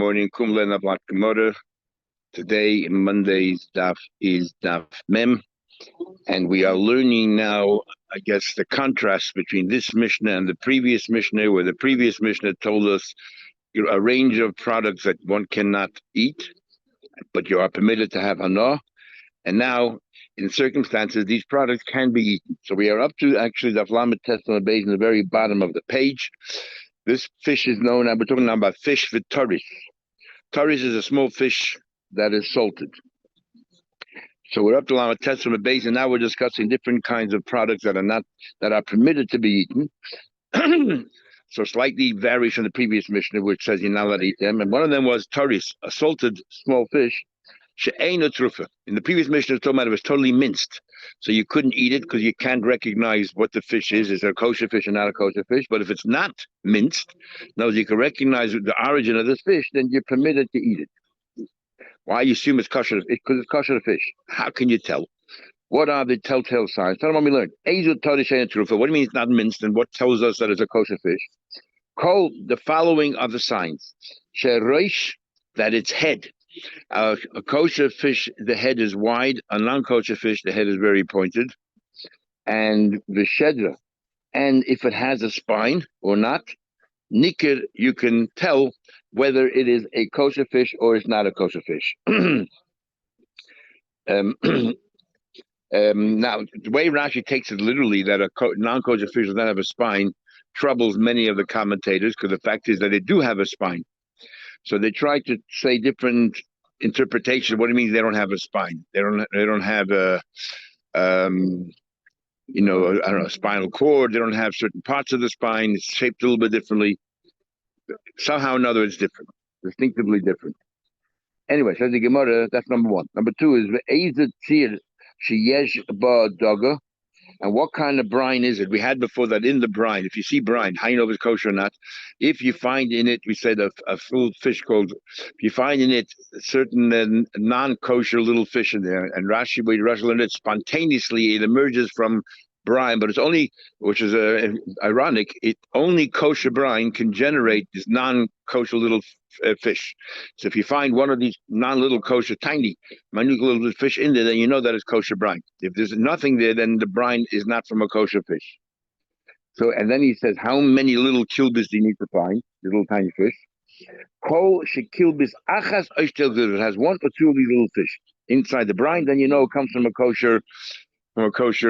Morning, Kumlen Ablat Gemara. Today, Monday's daf is daf Mem, and we are learning now, I guess, the contrast between this Mishnah and the previous Mishnah, where the previous Mishnah told us a range of products that one cannot eat, but you are permitted to have hana. And now, in circumstances, these products can be eaten. So we are up to actually the Lamed Test on the base in the very bottom of the page. This fish is known, we're talking now about fish with taris. Taris is a small fish that is salted. So we're up to Lamed Test on the base, and now we're discussing different kinds of products that are permitted to be eaten. So slightly varies from the previous Mishnah, which says you're not allowed to eat them. And one of them was taris, a salted small fish. She'eina trufa. In the previous Mishnah, it was totally minced, so you couldn't eat it because you can't recognize what the fish is. Is it a kosher fish or not a kosher fish? But if it's not minced, now you can recognize the origin of this fish, then you're permitted to eat it. Why you assume it's kosher? Because it's kosher fish. How can you tell? What are the telltale signs? Tell them what we learned. What do you mean it's not minced, and what tells us that it's a kosher fish? Call the following are the signs. She'reish, that its head. A kosher fish, the head is wide. A non-kosher fish, the head is very pointed. And the shedra, and if it has a spine or not, nikir, you can tell whether it is a kosher fish or it's not a kosher fish. Now, the way Rashi takes it literally, that a non-kosher fish does not have a spine, troubles many of the commentators, because the fact is that they do have a spine. So they try to say different interpretations. What it means they don't have a spine. They don't have a I don't know, a spinal cord. They don't have certain parts of the spine. It's shaped a little bit differently. Somehow or another, it's different, distinctively different. Anyway, says the Gemara, that's number one. Number two is ve'ezet tzir sheyesh ba daga. And what kind of brine is it? We had before that in the brine. If you see brine, how you know if it's kosher or not? If you find in it, we said a full fish called, if you find in it certain non-kosher little fish in there, and Rashi learned it spontaneously, it emerges from brine, but it's only, which is ironic, only kosher brine can generate this non-kosher little fish. So if you find one of these non-little kosher, tiny, minute little fish in there, then you know that it's kosher brine. If there's nothing there, then the brine is not from a kosher fish. So, and then he says, how many little kilbis do you need to find? Little tiny fish. Kol shekilbis achas oishtel. It has one or two of these little fish inside the brine, then you know it comes from a kosher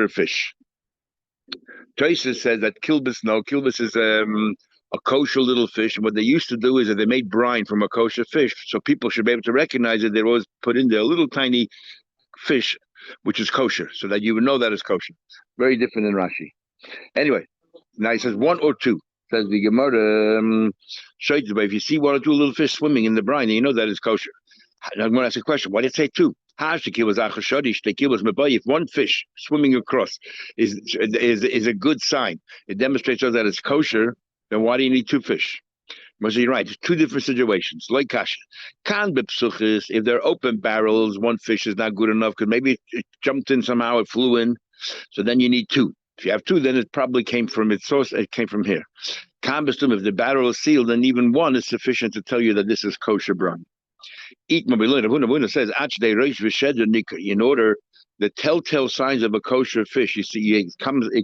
fish. Tosis says that kilbis is a kosher little fish. And what they used to do is that they made brine from a kosher fish, so people should be able to recognize it. They always put in there a little tiny fish, which is kosher, so that you would know that it's kosher. Very different than Rashi. Anyway, now he says one or two. Says the Gemara, if you see one or two little fish swimming in the brine, then you know that it's kosher. I'm going to ask a question. Why did it say two? If one fish swimming across is a good sign, it demonstrates that it's kosher, then why do you need two fish? You're right, it's two different situations. Like kasha. If they're open barrels, one fish is not good enough because maybe it jumped in somehow, it flew in. So then you need two. If you have two, then it probably came from its source, it came from here. If the barrel is sealed, then even one is sufficient to tell you that this is kosher brine. Says, in order, the telltale signs of a kosher fish, you see, it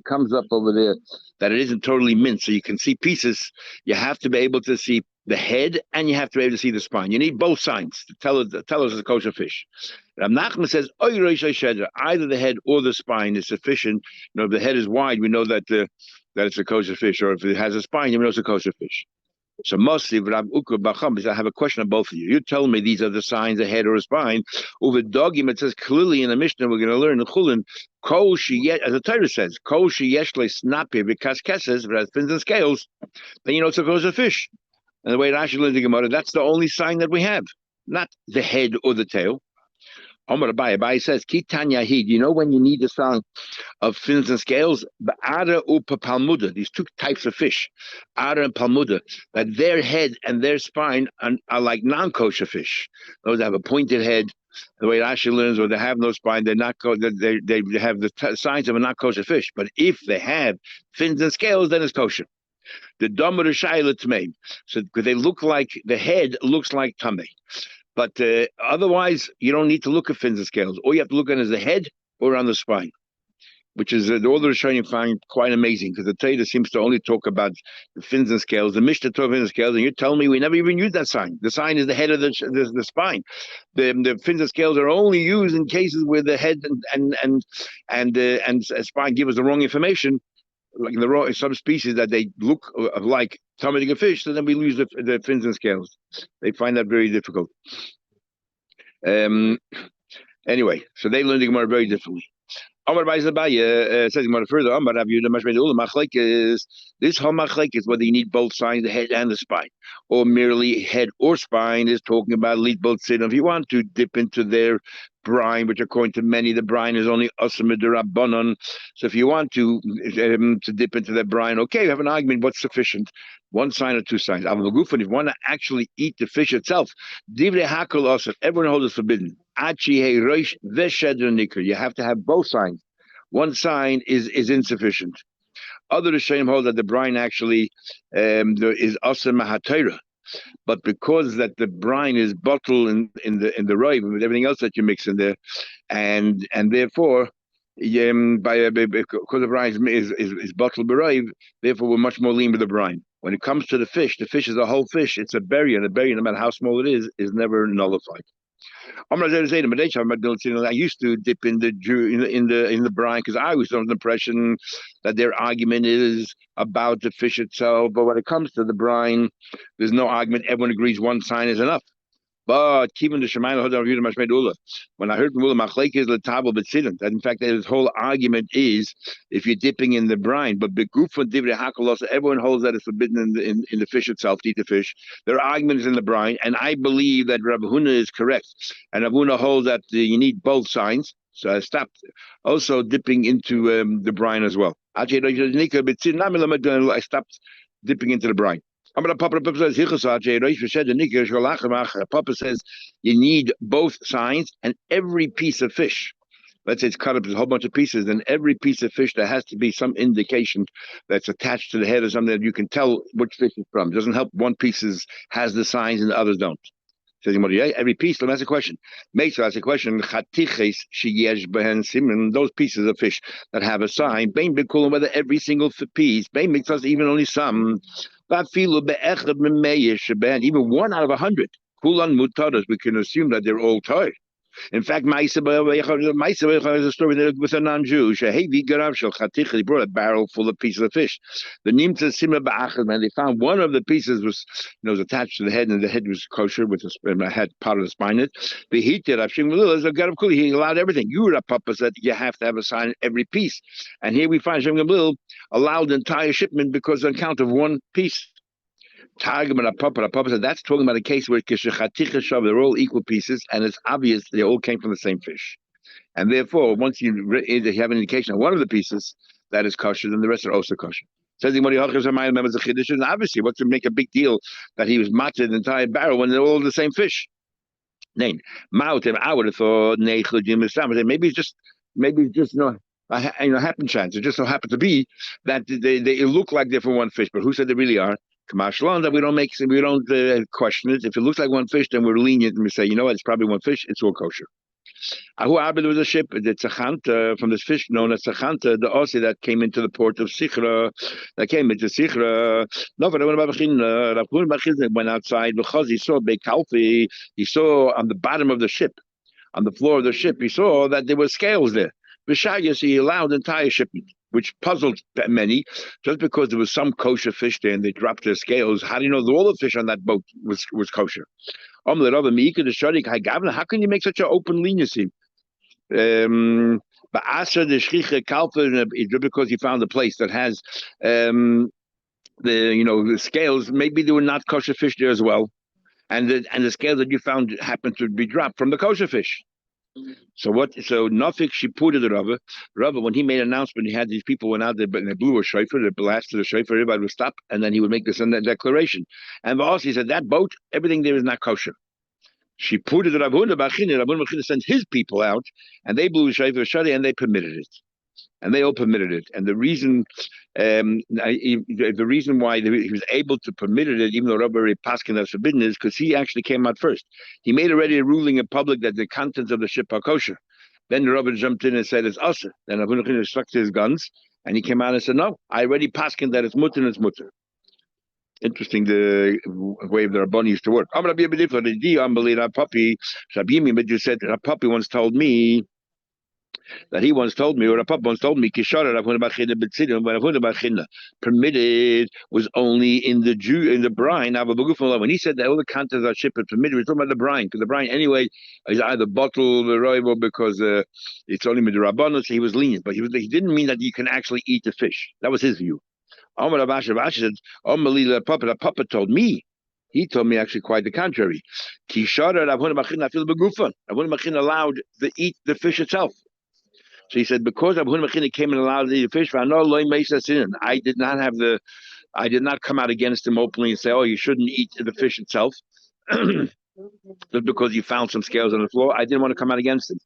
comes up over there that it isn't totally minced, so you can see pieces. You have to be able to see the head, and you have to be able to see the spine. You need both signs to tell us it's a kosher fish. Rav Nachman says, either the head or the spine is sufficient. If the head is wide, we know that it's a kosher fish, or if it has a spine, we know it's a kosher fish. So mostly, I have a question on both of you. You tell me these are the signs, a head or a spine. Over dogim, it says clearly in the Mishnah, we're going to learn the chulin, as the Torah says, kol sheyeshle snapi v'kaskeses, but has fins and scales, then you know it's a kosher fish. And the way Rashi learns the Gemara, that's the only sign that we have, not the head or the tail. Omar Abai says, Kitan Yahid, you know when you need the sign of fins and scales? Ba'ara upa palmuda, these two types of fish, Ara and palmuda, that their head and their spine are like non-kosher fish. Those have a pointed head. The way Rashi learns, or they have no spine, they're not they have the signs of a not kosher fish. But if they have fins and scales, then it's kosher. The dom of the shayla tmei. So because they look like the head looks like tamei. But otherwise, you don't need to look at fins and scales. All you have to look at is the head or on the spine, which is all the Rishonim find quite amazing because the Torah seems to only talk about the fins and scales, the Mishnah talks fins and scales, and you're telling me we never even use that sign. The sign is the head of the spine. The fins and scales are only used in cases where the head and spine give us the wrong information, like in the wrong some species that they look like targeting a fish, so then we lose the fins and scales. They find that very difficult. Anyway, so they learn the Gemara very differently. Amar Baizabaya says more further. Amar Rav Yehuda Mashmeidula Machlek is this whole Machlek is whether you need both sides, the head and the spine, or merely head or spine is talking about lead both sin. If you want to dip into their brine, which according to many, the brine is only asamid rabbanon. So if you want to dip into their brine, okay, you have an argument. What's sufficient? One sign or two signs. If you want to actually eat the fish itself, divrei hakol also. Everyone holds it forbidden. You have to have both signs. One sign is insufficient. Other Rishonim hold that the brine actually is asa mahatera, but because that the brine is bottled in the roiv with everything else that you mix in there, and therefore because the brine is bottled b'roiv, therefore we're much more lean with the brine. When it comes to the fish is a whole fish. It's a berry, and a berry, no matter how small it is never nullified. I used to dip in the brine because I was under the impression that their argument is about the fish itself. But when it comes to the brine, there's no argument. Everyone agrees one sign is enough. But even the Shemayim, when I heard from Mula Machlek is the table b'tzidin, that in fact his whole argument is if you're dipping in the brine, but begufan divrei hakolos, everyone holds that it's forbidden in the fish itself to eat the fish. Their argument is in the brine, and I believe that Rav Huna is correct, and Rav Huna holds that you need both signs. So I stopped also dipping into the brine as well. I stopped dipping into the brine. Papa says you need both signs and every piece of fish. Let's say it's cut up as a whole bunch of pieces, and every piece of fish there has to be some indication that's attached to the head or something that you can tell which fish it's from. It doesn't help one piece has the signs and the others don't. Every piece. Let me ask a question. Mate, ask a question. Those pieces of fish that have a sign, whether every single piece, even only some. Even 1 out of 100, we can assume that they're all tied. In fact, Maisa is a story with a non-Jew. He brought a barrel full of pieces of fish. The Nimtza Sima Ba'achad, man, they found one of the pieces was attached to the head, and the head was kosher with the had part of the spine in it. The heat did he allowed everything. Papa said you have to have a sign in every piece. And here we find Shem Gamliel allowed the entire shipment because on account of one piece. Targum and Papa said that's talking about a case where they're all equal pieces, and it's obvious they all came from the same fish. And therefore, once you have an indication of one of the pieces that is kosher, then the rest are also kosher. Says obviously, what's to make a big deal that he was matted the entire barrel when they're all the same fish? I would have thought maybe it's just happen chance. It just so happened to be that they look like they're from one fish, but who said they really are? That we don't question it. If it looks like one fish, then we're lenient and we say, it's probably one fish. It's all kosher. There was a ship, the Tzachanta, from this fish known as Tzachanta, the Aussie that came into the port of Sichra, went outside because he saw Bekalfi. He saw on the bottom of the ship, on the floor of the ship, he saw that there were scales there. B'shayas, he allowed the entire shipment, which puzzled many. Just because there was some kosher fish there and they dropped their scales, how do you know that all the fish on that boat was kosher? How can you make such an open leniency? Because he found a place that has the scales. Maybe there were not kosher fish there as well, and the scales that you found happened to be dropped from the kosher fish. So Nafik, she put it to Rava, when he made an announcement, he had these people went out there, but they blew a shofar, they blasted a shofar, everybody would stop, and then he would make this declaration. And he said, that boat, everything there is not kosher. She put it to Rav Huna sent his people out, and they blew a shofar, and they permitted it. and they all permitted it. And the reason, the reason why he was able to permit it, even though Rabbi Paskin has forbidden, is because he actually came out first. He made already a ruling in public that the contents of the ship are kosher. Then the Rabbi jumped in and said it's usher. Then Abu Nachman struck to his guns, and he came out and said, "No, I already paskin that it's mutter and it's mutter." Interesting the way the Rabbani used to work. I'm going to be a bit different. The puppy, Shabimi, but you said a puppy once told me that he once told me, or a papa once told me, permitted was only in the Jew in the brine. When he said that all the contents are shipped permitted, we're talking about the brine, because the brine anyway is either bottled or because it's only with the rabbanon, so he was lenient, but he didn't mean that you can actually eat the fish. That was his view. Amar Rav Ashi said, the papa told me. He told me actually quite the contrary. Rav Huna allowed to eat the fish itself. So he said, because Abu Machina came and allowed to eat the fish, I did not come out against him openly and say, oh, you shouldn't eat the fish itself. Just because you found some scales on the floor. I didn't want to come out against him.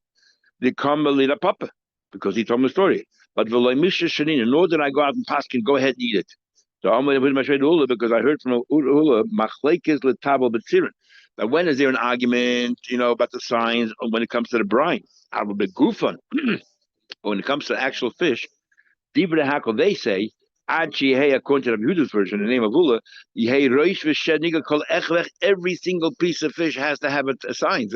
They come a papa, because he told me the story. But nor did I go out and paskin, go ahead and eat it. So I'm with my Ula, because I heard from Ula, that when is there an argument, about the signs when it comes to the brine? I will be goofon. When it comes to actual fish, Dibra Hakel, they say, according to the Yehuda's version, the name of Ula, every single piece of fish has to have a sign.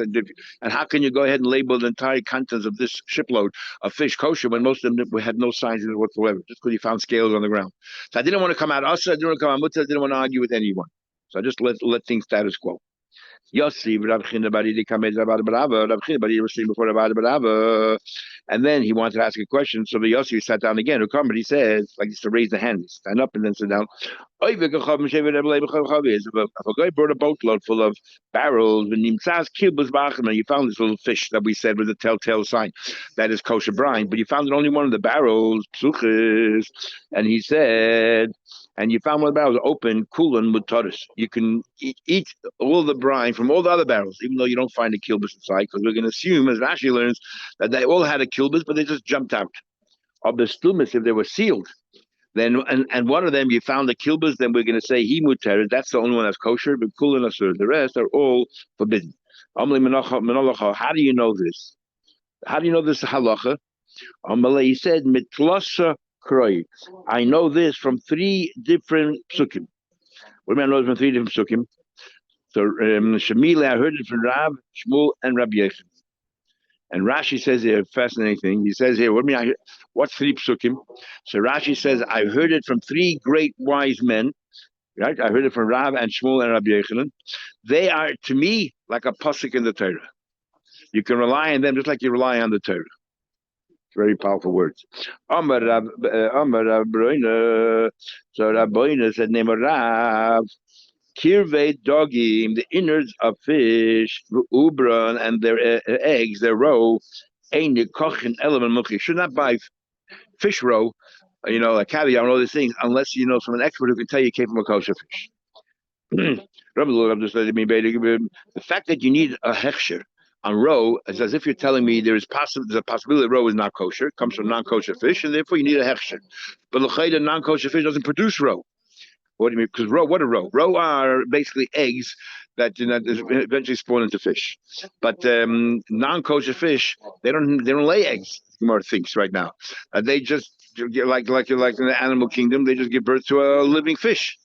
And how can you go ahead and label the entire contents of this shipload of fish kosher when most of them had no signs in it whatsoever, just because you found scales on the ground? So I didn't want to come out Asa, I didn't want to come out Mutzah, I didn't want to argue with anyone. So I just let things status quo. Yossi, and then he wanted to ask a question. So the Yossi sat down again. But he says, like, he used to raise the hand, stand up and then sit down. If a guy brought a boatload full of barrels and you found this little fish that we said was a telltale sign that is kosher brine, but you found only one of the barrels, and he said, and you found one of the barrels open, kulon mutaris. You can eat all the brine from all the other barrels, even though you don't find a kilbus inside, because we're going to assume, as Rashi learns, that they all had a kilbus, but they just jumped out. Of the stumas, if they were sealed, then and one of them you found the kilbus, then we're going to say he mutaris. That's the only one that's kosher, but kulon asur. The rest are all forbidden. How do you know this? How do you know this halacha? He said, mitlasa kroi. I know this from 3 different psukim. What do I know from 3 different psukim? So Shemile, I heard it from Rav, Shmuel, and Rabbi Yechon. And Rashi says here a fascinating thing. He says here, what's 3 psukim? So Rashi says, I heard it from 3 great wise men. Right? I heard it from Rav and Shmuel and Rabbi Yechon. They are, to me, like a pasuk in the Torah. You can rely on them just like you rely on the Torah. Very powerful words. Amar Rabbeinu. So Rabbeinu said, name of Rav. Kirvei dogim, the innards of fish, ubran, and their eggs, their roe, ein kochin element muchi. Should not buy fish roe, like caviar and all these things, unless you know from an expert who can tell you came from a kosher fish. The fact that you need a hechsher on roe is as if you're telling me there's a possibility roe is not kosher, it comes from non-kosher fish, and therefore you need a hechsher. But the non-kosher fish doesn't produce roe. What do you mean? Because what are roe? Roe are basically eggs that eventually spawn into fish. But non-kosher fish, they don't lay eggs. Gemara thinks right now. They just like in the animal kingdom, they just give birth to a living fish.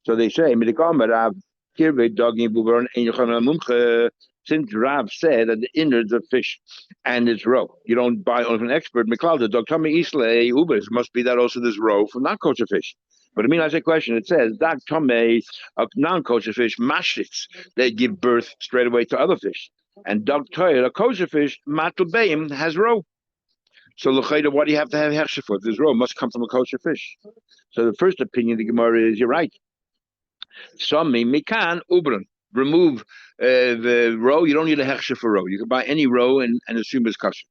So they say, since Rav said that the innards of fish and its roe, you don't buy on an expert. It must be that also there's roe for non-kosher fish. But I mean, as a question, it says that tome a non-kosher fish mashrits, they give birth straight away to other fish, and dog toy a kosher fish matulbeim has roe. So l'chayda, what do you have to have hechsher for? This roe must come from a kosher fish. So the first opinion of the Gemara is you're right. Some mikan ubran. Remove the roe. You don't need a hechsher for roe. You can buy any roe and assume it's kosher.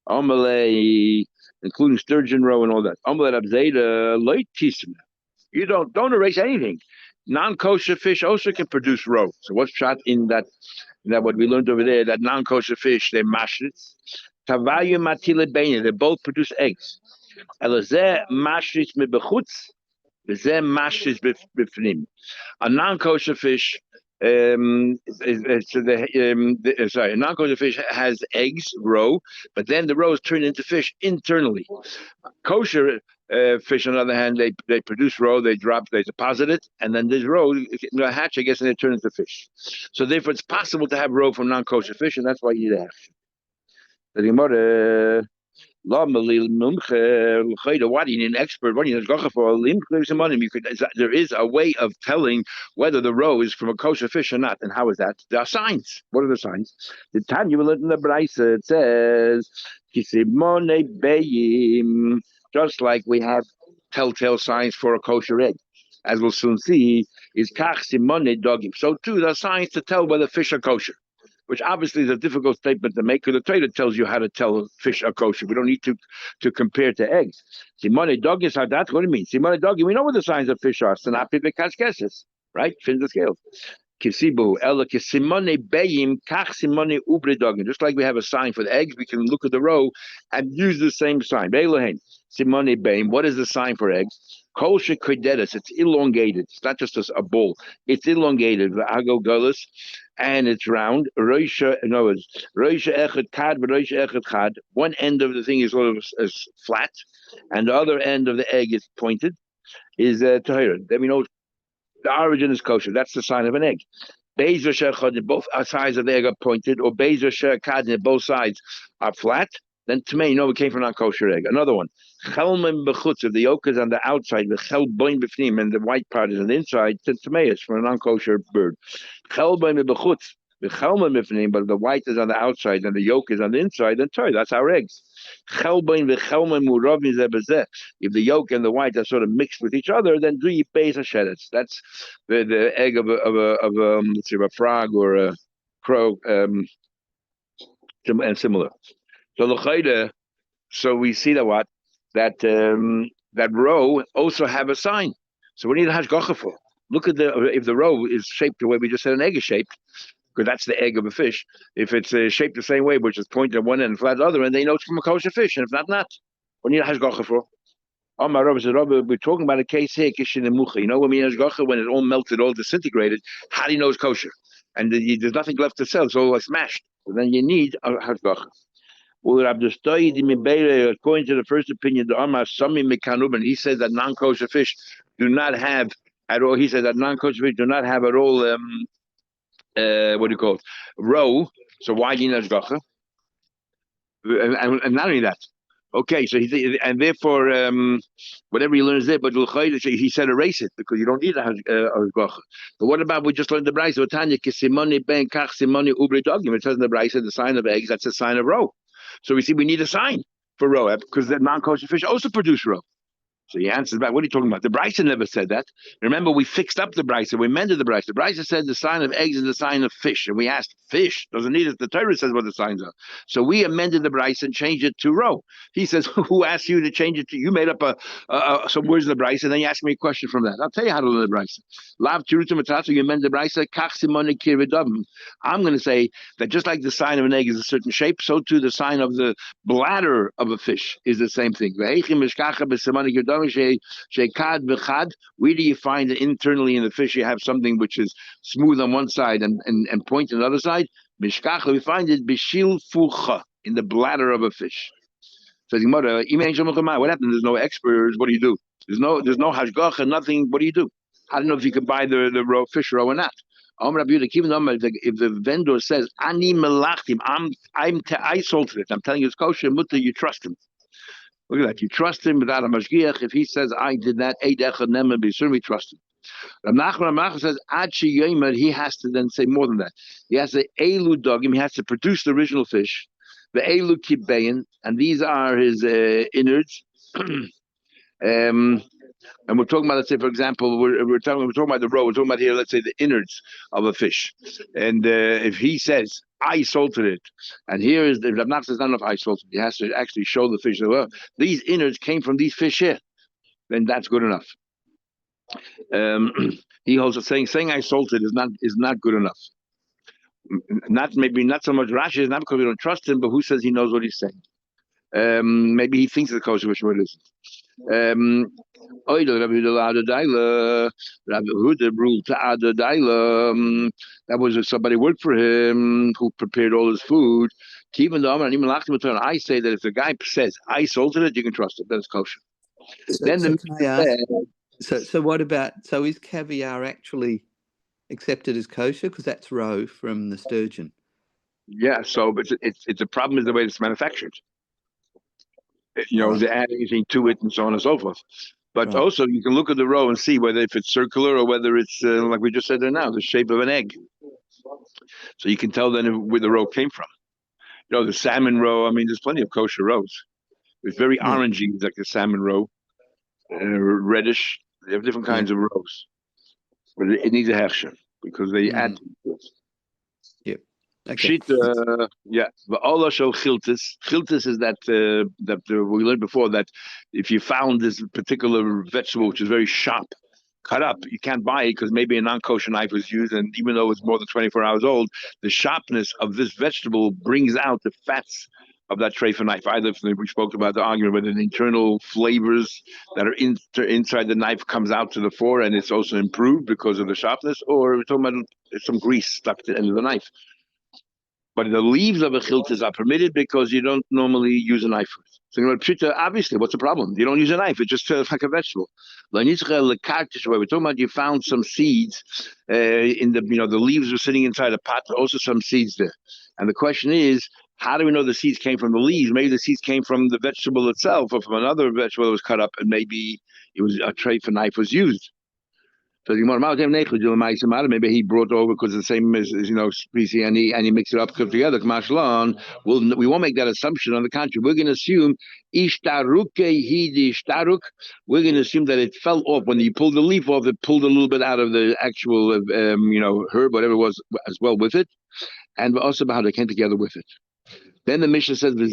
Amalei, including sturgeon roe and all that. Amalei abzeda loy tisma. You don't erase anything. Non-kosher fish also can produce roe. So what's shot in that what we learned over there? That non-kosher fish they mash it Tavayu matile bein. They both produce eggs. Elazeh mashris mebechutz. Zeh mashris bifnim. A non-kosher fish, sorry, a non-kosher fish has eggs, roe, but then the roes turn into fish internally. Kosher fish, on the other hand, they produce roe, they deposit it, and then this roe hatch, I guess, and they turn into fish. So therefore, it's possible to have roe from non-kosher fish, and that's why you need a hatch. The Gemara. Why do you need an expert? What do you need for? There is a way of telling whether the roe is from a kosher fish or not. And how is that? There are signs. What are the signs? The time you will in the Brisa, it says, just like we have telltale signs for a kosher egg. As we'll soon see, is kach simone dogim. So too, there are signs to tell whether fish are kosher, which obviously is a difficult statement to make, because the Torah tells you how to tell fish are kosher. We don't need to compare to eggs. Simone dog is how that. What do you mean? Simone dog, we know what the signs of fish are. Sanapi v'kashkeshes, right? Fin the scales. Kisibu ela kisimone beyim kach simone ubre dogim. Just like we have a sign for the eggs, we can look at the row and use the same sign. Beilohen simone beyim. What is the sign for eggs? Kosher kodetus. It's elongated. It's not just a ball. It's elongated. V'ago gullus. And it's round. Roisha, no, it's roisha echad kad, roisha echad chad. One end of the thing is sort of flat, and the other end of the egg is pointed. Is tahira. Then we know the origin is kosher. That's the sign of an egg. Bezer shechad, both sides of the egg are pointed, or bezer shechad, both sides are flat. Then tamei, you know, it came from a kosher egg. Another one. Chelmim bechutz, if the yolk is on the outside, the chel boin b'fnim, and the white part is on the inside, then tamei is from a non-kosher bird. Chel boin bechutz, the chelmim b'fnim, but the white is on the outside and the yolk is on the inside, then toy, that's our eggs. Chel boin v'chelmim muravim zeh b'zeh. If the yolk and the white are sort of mixed with each other, then do you beis hasheretz. That's the egg of let's see, a frog or a crow, and similar. So we see that that row also have a sign. So we need a hashgacha for. Look at if the row is shaped the way we just said an egg is shaped, because that's the egg of a fish. If it's shaped the same way, which is pointed at one end and flat at the other end, they know it's from a kosher fish, and if not. We need a hashgacha for. My Rabbi said, we're talking about a case here, kishin and mucha. You know when we hashgacha, when it all melted, all disintegrated, how do you know it's kosher? And there's nothing left to sell, it's all like smashed. So then you need a hashgacha. According to the first opinion, the Amar Sami Mekanuban, he says that non-kosher fish do not have at all. He said that non-kosher fish do not have at all. What do you call it? Roe. So why do you need hashgacha? And not only that. Okay, so and therefore whatever he learns there, but he said erase it because you don't need a hashgacha. But what about we just learned the brayso? Tanya kisimoni ben kach simoni ubre dogim. It says in the brayso the sign of eggs. That's a sign of roe. So we see we need a sign for roe because the non-kosher fish also produce roe. So he answers back, what are you talking about? The Brisa never said that. Remember, we fixed up the Brisa. We amended the Brisa. The Brisa said the sign of eggs is the sign of fish. And we asked, fish doesn't need it. The Torah says what the signs are. So we amended the Brisa and changed it to roe. He says, who asked you to change it to? You made up some words in the Brisa, and then you asked me a question from that. I'll tell you how to learn the Brisa. Lav tirutum atatu, you amend the Brisa, kach simone kirvidavim. I'm going to say that just like the sign of an egg is a certain shape, so too the sign of the bladder of a fish is the same thing. Where do you find that internally in the fish you have something which is smooth on one side and point on the other side? We find it bishil fucha, in the bladder of a fish. Says what happened? There's no experts. What do you do? There's no hashgacha, nothing. What do you do? I don't know if you can buy the raw fish roe or not. If the vendor says ani melachtim, I salted it. I'm telling you it's kosher, mutter, you trust him. Look at that. You trust him without a mashgiach. If he says, I did that, we trust him. Rav says, he has to then say more than that. He has to elu dogim, he has to produce the original fish, the elu kibein, and these are his innards. And we're talking about, let's say, for example, we're talking about the roe. We're talking about here, let's say, the innards of a fish. And if he says, I salted it, and here is the Rav Nachman says, not enough I salted it. He has to actually show the fish that, well, these innards came from these fish here. Then that's good enough. He holds saying I salted is not good enough. Not so much Rashi, not because we don't trust him, but who says he knows what he's saying? Maybe he thinks it's kosher, which one it isn't. Rabbi Huda ruled to Adadaila. That was somebody worked for him who prepared all his food. I say that if the guy says I salted it, you can trust it. That's kosher. Then So can I ask? So what about? So is caviar actually accepted as kosher? Because that's roe from the sturgeon. Yeah. So, but it's a problem is the way it's manufactured. They add anything to it and so on and so forth. But also, you can look at the roe and see whether if it's circular or whether it's like we just said there now, the shape of an egg. So you can tell then where the roe came from. The salmon roe. I mean, there's plenty of kosher roes. It's very orangey, like the salmon roe, reddish. They have different kinds of roes, but it needs a hechsher because they add to it. Yep. Okay. But Allah shall chiltis. Chiltis is that we learned before that if you found this particular vegetable which is very sharp, cut up, you can't buy it because maybe a non-kosher knife was used, and even though it's more than 24 hours old, the sharpness of this vegetable brings out the fats of that treifa knife. Either we spoke about the argument whether the internal flavors that are inside the knife comes out to the fore, and it's also improved because of the sharpness, or we're talking about some grease stuck to the end of the knife. But the leaves of a chiltis are permitted because you don't normally use a knife for it. So pshita, obviously, what's the problem? You don't use a knife; it just feels like a vegetable. We're talking about you found some seeds in the the leaves were sitting inside a pot. Also, some seeds there, and the question is, how do we know the seeds came from the leaves? Maybe the seeds came from the vegetable itself, or from another vegetable that was cut up, and maybe it was a tray for knife was used. So maybe he brought over because the same as species, and he mixed it up together. We won't make that assumption. On the contrary, we're going to assume we're going to assume that it fell off when you pulled the leaf off. It pulled a little bit out of the actual herb, whatever it was, as well with it, and also how they came together with it. Then the Mishnah says the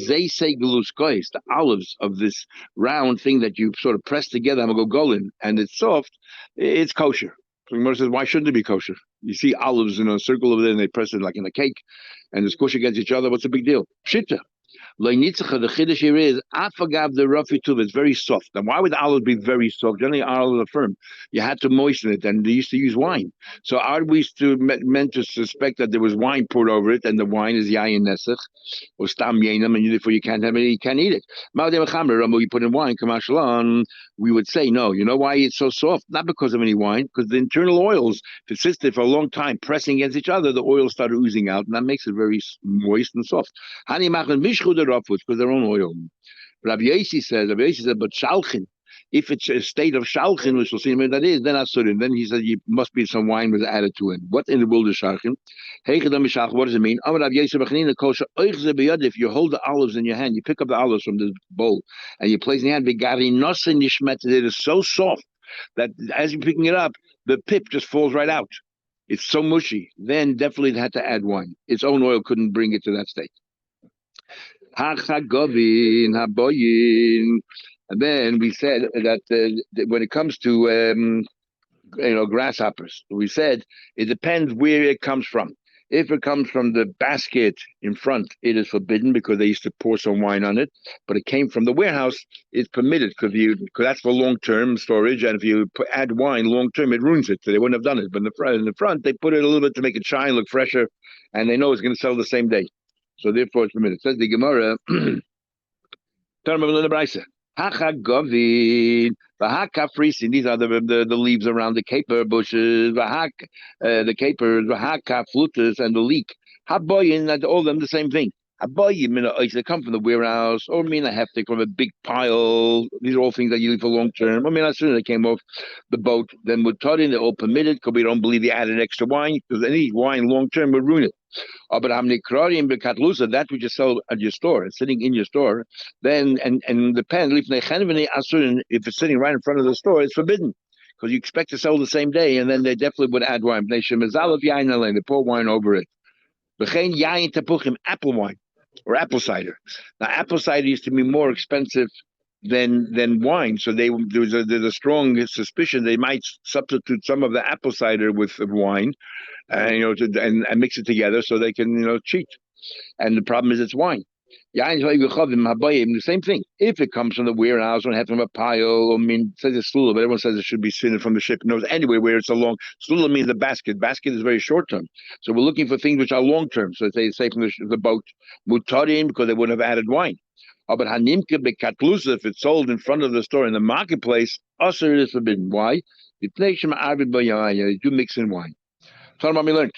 olives of this round thing that you sort of press together, and it's soft, it's kosher. So Gemara says, why shouldn't it be kosher? You see olives in a circle over there, and they press it like in a cake, and it's squish against each other. What's the big deal? Pshita. The chiddush here is afagav the rafi tuv. It's very soft. And why would the olive be very soft? Generally, olives are firm. You had to moisten it, and they used to use wine. So are we meant to suspect that there was wine poured over it, and the wine is yayin nesach or stam yainam, and therefore you can't have it, you can't eat it. You put in wine, kamashalan. We would say no. You know why it's so soft? Not because of any wine, because the internal oils, if it sits there for a long time pressing against each other, the oils start oozing out, and that makes it very moist and soft. Because their own oil. Rabbi Yossi said, but shalchin, if it's a state of shalchin, which we'll see what that is, then asurin. Then he said, you must be some wine was added to it. What in the world is shalchin? What does it mean? If you hold the olives in your hand, you pick up the olives from the bowl, and you place in your hand, it is so soft that as you're picking it up, the pip just falls right out. It's so mushy. Then definitely it had to add wine. Its own oil couldn't bring it to that state. And then we said that when it comes to grasshoppers, we said it depends where it comes from. If it comes from the basket in front, it is forbidden because they used to pour some wine on it. But it came from the warehouse, it's permitted because that's for long-term storage. And if you add wine long-term, it ruins it. So they wouldn't have done it. But in the front, they put it a little bit to make it shine, look fresher, and they know it's going to sell the same day. So therefore, it's permitted. Says the Gemara. These are the leaves around the caper bushes. The capers, flutus, and the leek. Haboyin, all of them the same thing. They come from the warehouse, or mina heftik from a big pile. These are all things that you leave for long term. As soon as they came off the boat, then we're taught in, they're all permitted because we don't believe they added extra wine, because any wine long term would ruin it. But that which you sell at your store, it's sitting in your store, then and the pen, if it's sitting right in front of the store, it's forbidden. Because you expect to sell the same day, and then they definitely would add wine. They pour wine over it. Apple wine or apple cider. Now, apple cider used to be more expensive than wine. So there's a strong suspicion they might substitute some of the apple cider with wine, and and mix it together so they can cheat. And the problem is it's wine. Yeah, the same thing. If it comes from the warehouse or from a pile, I mean, it says it's slula, but everyone says it should be seen from the ship. Knows anyway where it's a long slula means a basket. Basket is very short term, so we're looking for things which are long term. So they say from the boat, mutarim, because they wouldn't have added wine. But hanimke bekatlusa, if it's sold in front of the store in the marketplace, usher is forbidden. Why? You do mix in wine. So what we learned.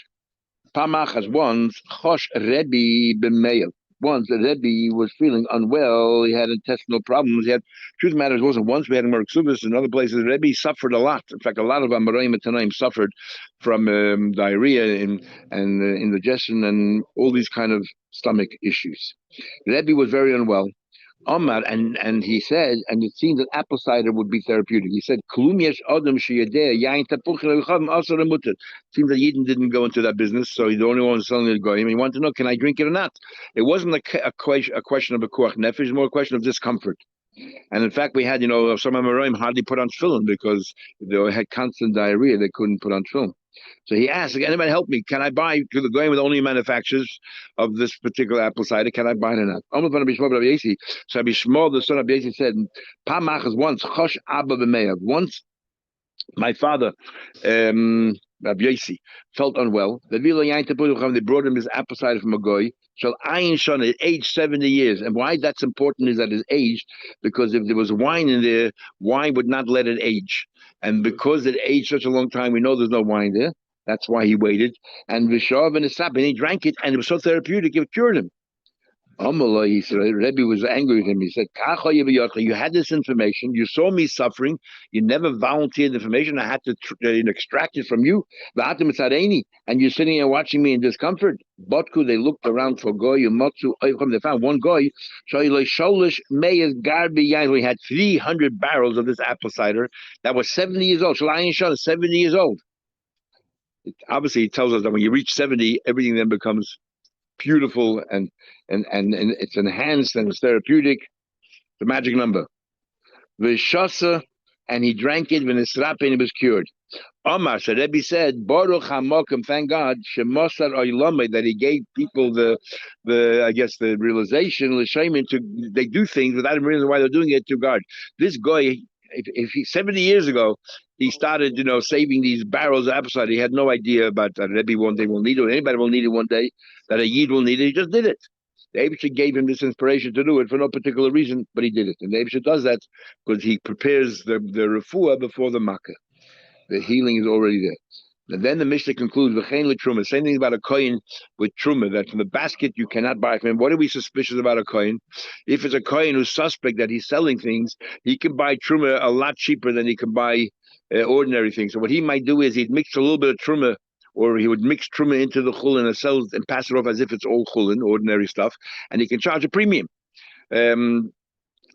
Pamachas once Chosh Rebbe b'meil. Once the Rebbe was feeling unwell. He had intestinal problems. He had, truth matters, wasn't once. We had in Merksubis and other places. The Rebbe suffered a lot. In fact, a lot of Amoraim and Tanaim suffered from diarrhea and indigestion and all these kind of stomach issues. The Rebbe was very unwell. Omar, and he said, and it seems that apple cider would be therapeutic. He said, "Klum yesh adam sheyadeh yain tapuch lechav asar mutter." Seems that Yidden didn't go into that business, so he's the only one selling it goyim. He wanted to know, can I drink it or not? It wasn't a question of a kuach nefesh, it was more a question of discomfort. And in fact, we had, some Amoraim hardly put on tefillin because they had constant diarrhea. They couldn't put on tefillin. So he asked, anybody help me? Can I buy, to the going with only manufacturers of this particular apple cider, can I buy it or not? So Rabbi Shmuel, the son of Yesi, said, Pamach is once, Chosh Abba b'meyav. Once my father, Rabbi Yesi, felt unwell. They brought him his apple cider from a goy. So Ayin Shana, aged 70 years. And why that's important is that his age, because if there was wine in there, wine would not let it age. And because it aged such a long time, we know there's no wine there. That's why he waited. And Vishav and Isab, and he drank it, and it was so therapeutic, it cured him. Amallah, he said, Rebbe was angry with him. He said, you had this information, you saw me suffering, you never volunteered the information, I had to extract it from you, and you're sitting here watching me in discomfort. Botku, they looked around for goy, they found one goy, we had 300 barrels of this apple cider that was 70 years old. 70 years old. Obviously, it tells us that when you reach 70, everything then becomes beautiful and it's enhanced and it's therapeutic. The magic number. V'shasa, and he drank it when his and it was cured. Omar, so Rebbe said, Baruch HaMokim, thank God, Shemosar Oilame, that he gave people the realization, they do things without even realizing why they're doing it to God. This guy, if he 70 years ago, he started, saving these barrels of apple cider. He had no idea about that Rebbe one day will need it, or anybody will need it one day, that a Yid will need it. He just did it. The Eibusher gave him this inspiration to do it for no particular reason, but he did it. And the Eibusher does that because he prepares the refuah before the makkah. The healing is already there. And then the Mishnah concludes, V'chein l'truma, same thing about a kohen with truma, that from the basket you cannot buy from him. What are we suspicious about a kohen? If it's a kohen who's suspect that he's selling things, he can buy truma a lot cheaper than he can buy ordinary things. So what he might do is he'd mix a little bit of truma, or he would mix truma into the chulin and sell and pass it off as if it's all chulin, ordinary stuff, and he can charge a premium.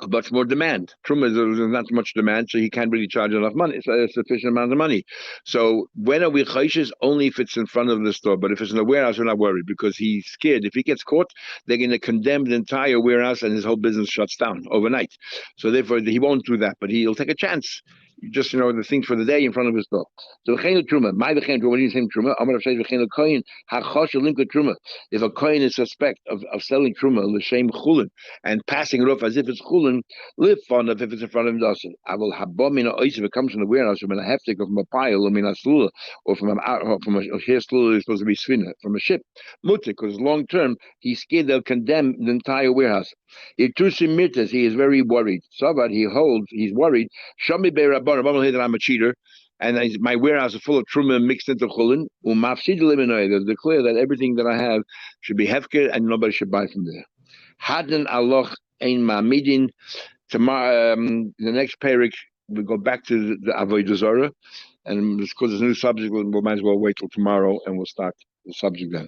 Much more demand. Truma is not much demand, so he can't really charge enough money. It's a sufficient amount of money. So when are we chayshes? Only if it's in front of the store. But if it's in the warehouse, we're not worried because he's scared. If he gets caught, they're going to condemn the entire warehouse and his whole business shuts down overnight. So therefore, he won't do that, but he'll take a chance. Just the things for the day in front of his door. So truma, my truma. What do you say truma? I'm going to say kohen truma. If a kohen is suspect of selling truma l'shem chulin and passing it off as if it's chulin, live fun if it's in front of him. Doesn't. I will habom in a ois if it comes from the warehouse from a heftik or from a pile or from a slula or from a hair slula is supposed to be svina from a ship. Mutter, because long term he's scared they'll condemn the entire warehouse. He is very worried. Sabat, he's worried. Shami be'rabban, that I'm a cheater, and my warehouse is full of truma mixed into chulin. They declare that everything that I have should be hefker and nobody should buy from there. Hadin aloch ein ma'amidin. Tomorrow, the next parak, we go back to the Avodah Zarah, and because it's a new subject, we might as well wait till tomorrow and we'll start the subject then.